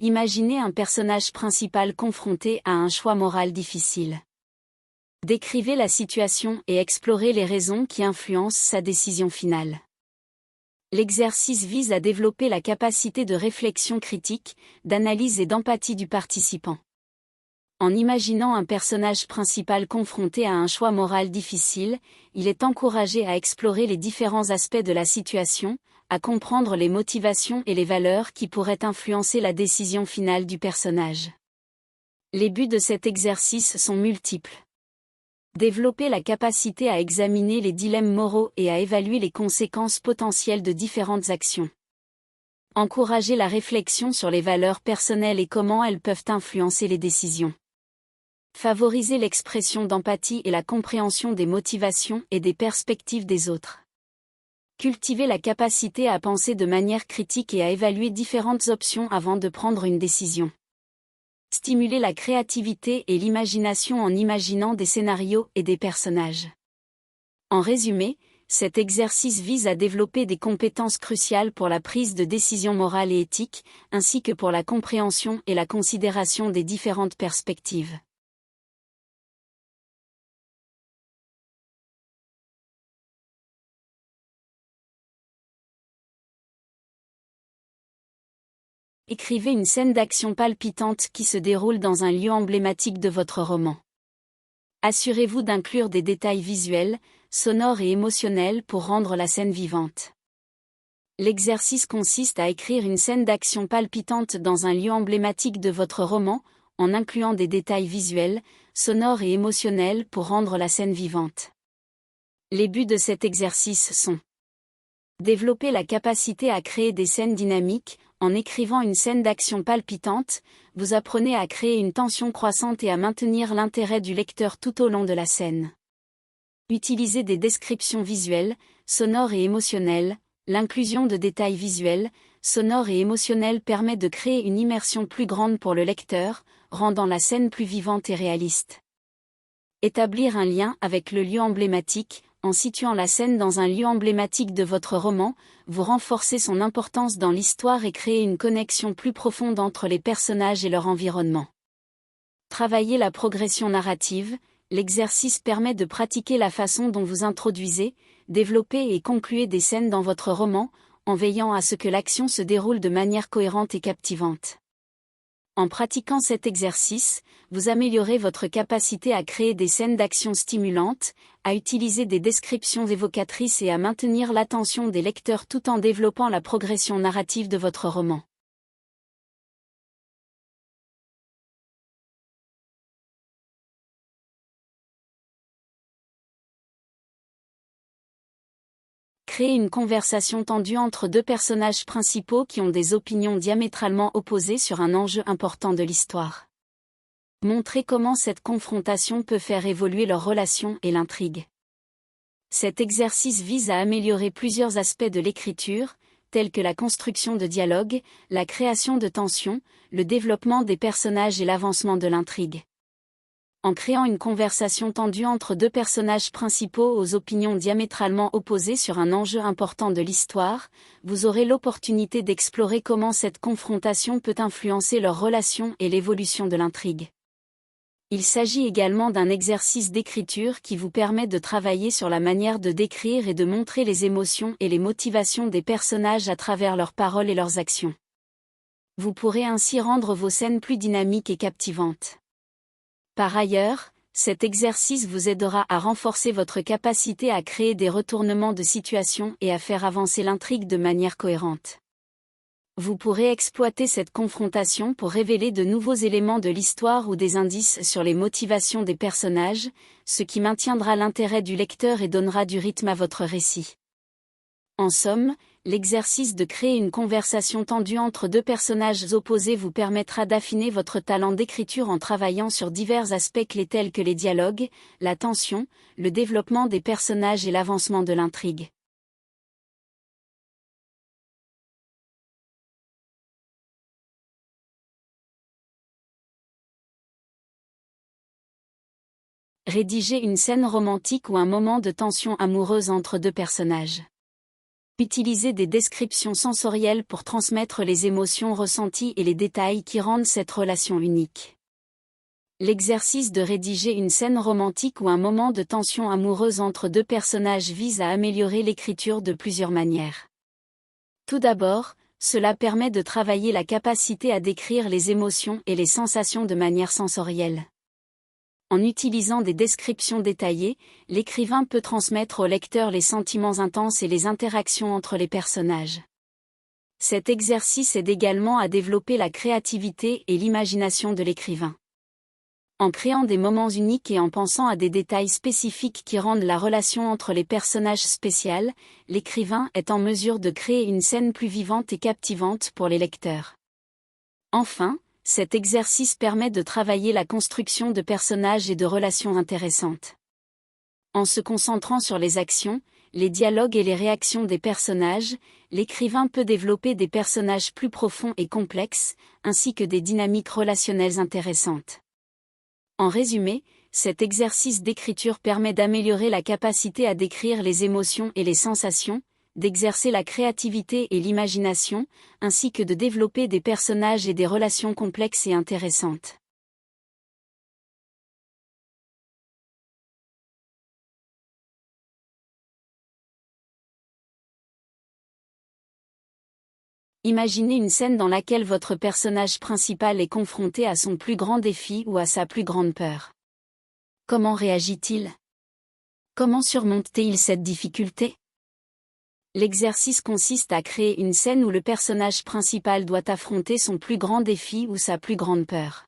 Imaginez un personnage principal confronté à un choix moral difficile. Décrivez la situation et explorez les raisons qui influencent sa décision finale. L'exercice vise à développer la capacité de réflexion critique, d'analyse et d'empathie du participant. En imaginant un personnage principal confronté à un choix moral difficile, il est encouragé à explorer les différents aspects de la situation, à comprendre les motivations et les valeurs qui pourraient influencer la décision finale du personnage. Les buts de cet exercice sont multiples. Développer la capacité à examiner les dilemmes moraux et à évaluer les conséquences potentielles de différentes actions. Encourager la réflexion sur les valeurs personnelles et comment elles peuvent influencer les décisions. Favoriser l'expression d'empathie et la compréhension des motivations et des perspectives des autres. Cultiver la capacité à penser de manière critique et à évaluer différentes options avant de prendre une décision. Stimuler la créativité et l'imagination en imaginant des scénarios et des personnages. En résumé, cet exercice vise à développer des compétences cruciales pour la prise de décisions morales et éthiques, ainsi que pour la compréhension et la considération des différentes perspectives. Écrivez une scène d'action palpitante qui se déroule dans un lieu emblématique de votre roman. Assurez-vous d'inclure des détails visuels, sonores et émotionnels pour rendre la scène vivante. L'exercice consiste à écrire une scène d'action palpitante dans un lieu emblématique de votre roman, en incluant des détails visuels, sonores et émotionnels pour rendre la scène vivante. Les buts de cet exercice sont: développer la capacité à créer des scènes dynamiques. En écrivant une scène d'action palpitante, vous apprenez à créer une tension croissante et à maintenir l'intérêt du lecteur tout au long de la scène. Utilisez des descriptions visuelles, sonores et émotionnelles. L'inclusion de détails visuels, sonores et émotionnels permet de créer une immersion plus grande pour le lecteur, rendant la scène plus vivante et réaliste. Établir un lien avec le lieu emblématique. En situant la scène dans un lieu emblématique de votre roman, vous renforcez son importance dans l'histoire et créez une connexion plus profonde entre les personnages et leur environnement. Travailler la progression narrative. L'exercice permet de pratiquer la façon dont vous introduisez, développez et concluez des scènes dans votre roman, en veillant à ce que l'action se déroule de manière cohérente et captivante. En pratiquant cet exercice, vous améliorez votre capacité à créer des scènes d'action stimulantes, à utiliser des descriptions évocatrices et à maintenir l'attention des lecteurs tout en développant la progression narrative de votre roman. Créer une conversation tendue entre deux personnages principaux qui ont des opinions diamétralement opposées sur un enjeu important de l'histoire. Montrez comment cette confrontation peut faire évoluer leur relation et l'intrigue. Cet exercice vise à améliorer plusieurs aspects de l'écriture, tels que la construction de dialogue, la création de tensions, le développement des personnages et l'avancement de l'intrigue. En créant une conversation tendue entre deux personnages principaux aux opinions diamétralement opposées sur un enjeu important de l'histoire, vous aurez l'opportunité d'explorer comment cette confrontation peut influencer leur relation et l'évolution de l'intrigue. Il s'agit également d'un exercice d'écriture qui vous permet de travailler sur la manière de décrire et de montrer les émotions et les motivations des personnages à travers leurs paroles et leurs actions. Vous pourrez ainsi rendre vos scènes plus dynamiques et captivantes. Par ailleurs, cet exercice vous aidera à renforcer votre capacité à créer des retournements de situation et à faire avancer l'intrigue de manière cohérente. Vous pourrez exploiter cette confrontation pour révéler de nouveaux éléments de l'histoire ou des indices sur les motivations des personnages, ce qui maintiendra l'intérêt du lecteur et donnera du rythme à votre récit. En somme, l'exercice de créer une conversation tendue entre deux personnages opposés vous permettra d'affiner votre talent d'écriture en travaillant sur divers aspects clés tels que les dialogues, la tension, le développement des personnages et l'avancement de l'intrigue. Rédiger une scène romantique ou un moment de tension amoureuse entre deux personnages. Utilisez des descriptions sensorielles pour transmettre les émotions ressenties et les détails qui rendent cette relation unique. L'exercice de rédiger une scène romantique ou un moment de tension amoureuse entre deux personnages vise à améliorer l'écriture de plusieurs manières. Tout d'abord, cela permet de travailler la capacité à décrire les émotions et les sensations de manière sensorielle. En utilisant des descriptions détaillées, l'écrivain peut transmettre au lecteur les sentiments intenses et les interactions entre les personnages. Cet exercice aide également à développer la créativité et l'imagination de l'écrivain. En créant des moments uniques et en pensant à des détails spécifiques qui rendent la relation entre les personnages spéciale, l'écrivain est en mesure de créer une scène plus vivante et captivante pour les lecteurs. Enfin, cet exercice permet de travailler la construction de personnages et de relations intéressantes. En se concentrant sur les actions, les dialogues et les réactions des personnages, l'écrivain peut développer des personnages plus profonds et complexes, ainsi que des dynamiques relationnelles intéressantes. En résumé, cet exercice d'écriture permet d'améliorer la capacité à décrire les émotions et les sensations, d'exercer la créativité et l'imagination, ainsi que de développer des personnages et des relations complexes et intéressantes. Imaginez une scène dans laquelle votre personnage principal est confronté à son plus grand défi ou à sa plus grande peur. Comment réagit-il? Comment surmonte-t-il cette difficulté? L'exercice consiste à créer une scène où le personnage principal doit affronter son plus grand défi ou sa plus grande peur.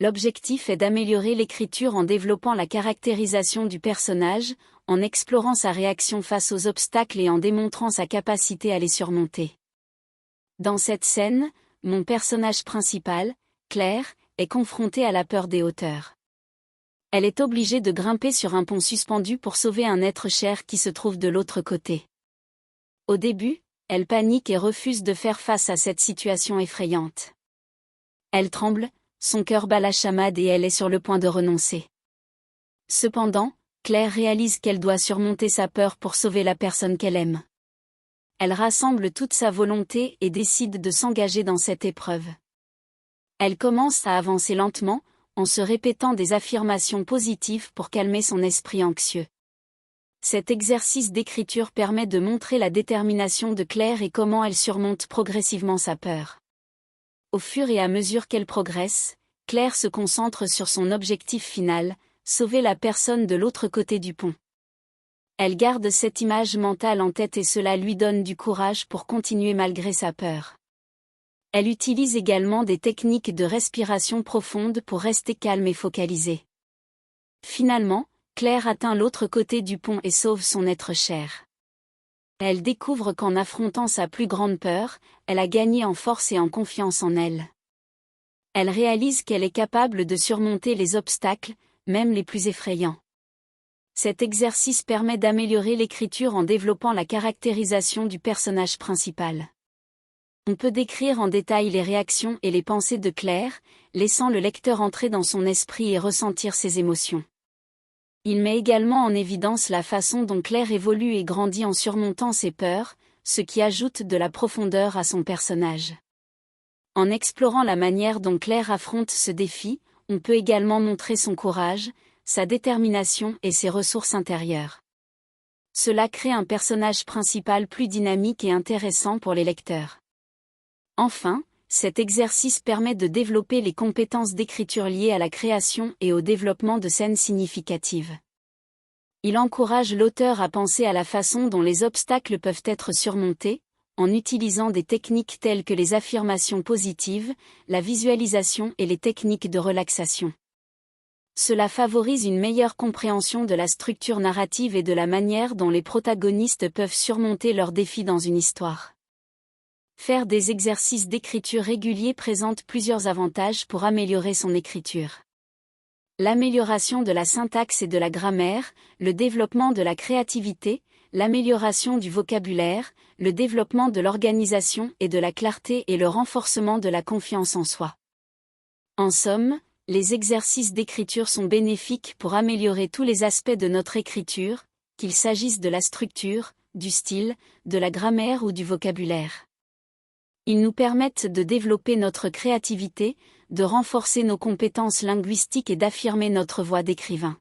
L'objectif est d'améliorer l'écriture en développant la caractérisation du personnage, en explorant sa réaction face aux obstacles et en démontrant sa capacité à les surmonter. Dans cette scène, mon personnage principal, Claire, est confrontée à la peur des hauteurs. Elle est obligée de grimper sur un pont suspendu pour sauver un être cher qui se trouve de l'autre côté. Au début, elle panique et refuse de faire face à cette situation effrayante. Elle tremble, son cœur bat la chamade et elle est sur le point de renoncer. Cependant, Claire réalise qu'elle doit surmonter sa peur pour sauver la personne qu'elle aime. Elle rassemble toute sa volonté et décide de s'engager dans cette épreuve. Elle commence à avancer lentement, en se répétant des affirmations positives pour calmer son esprit anxieux. Cet exercice d'écriture permet de montrer la détermination de Claire et comment elle surmonte progressivement sa peur. Au fur et à mesure qu'elle progresse, Claire se concentre sur son objectif final, sauver la personne de l'autre côté du pont. Elle garde cette image mentale en tête et cela lui donne du courage pour continuer malgré sa peur. Elle utilise également des techniques de respiration profonde pour rester calme et focalisée. Finalement, Claire atteint l'autre côté du pont et sauve son être cher. Elle découvre qu'en affrontant sa plus grande peur, elle a gagné en force et en confiance en elle. Elle réalise qu'elle est capable de surmonter les obstacles, même les plus effrayants. Cet exercice permet d'améliorer l'écriture en développant la caractérisation du personnage principal. On peut décrire en détail les réactions et les pensées de Claire, laissant le lecteur entrer dans son esprit et ressentir ses émotions. Il met également en évidence la façon dont Claire évolue et grandit en surmontant ses peurs, ce qui ajoute de la profondeur à son personnage. En explorant la manière dont Claire affronte ce défi, on peut également montrer son courage, sa détermination et ses ressources intérieures. Cela crée un personnage principal plus dynamique et intéressant pour les lecteurs. Enfin, cet exercice permet de développer les compétences d'écriture liées à la création et au développement de scènes significatives. Il encourage l'auteur à penser à la façon dont les obstacles peuvent être surmontés, en utilisant des techniques telles que les affirmations positives, la visualisation et les techniques de relaxation. Cela favorise une meilleure compréhension de la structure narrative et de la manière dont les protagonistes peuvent surmonter leurs défis dans une histoire. Faire des exercices d'écriture réguliers présente plusieurs avantages pour améliorer son écriture. L'amélioration de la syntaxe et de la grammaire, le développement de la créativité, l'amélioration du vocabulaire, le développement de l'organisation et de la clarté et le renforcement de la confiance en soi. En somme, les exercices d'écriture sont bénéfiques pour améliorer tous les aspects de notre écriture, qu'il s'agisse de la structure, du style, de la grammaire ou du vocabulaire. Ils nous permettent de développer notre créativité, de renforcer nos compétences linguistiques et d'affirmer notre voix d'écrivain.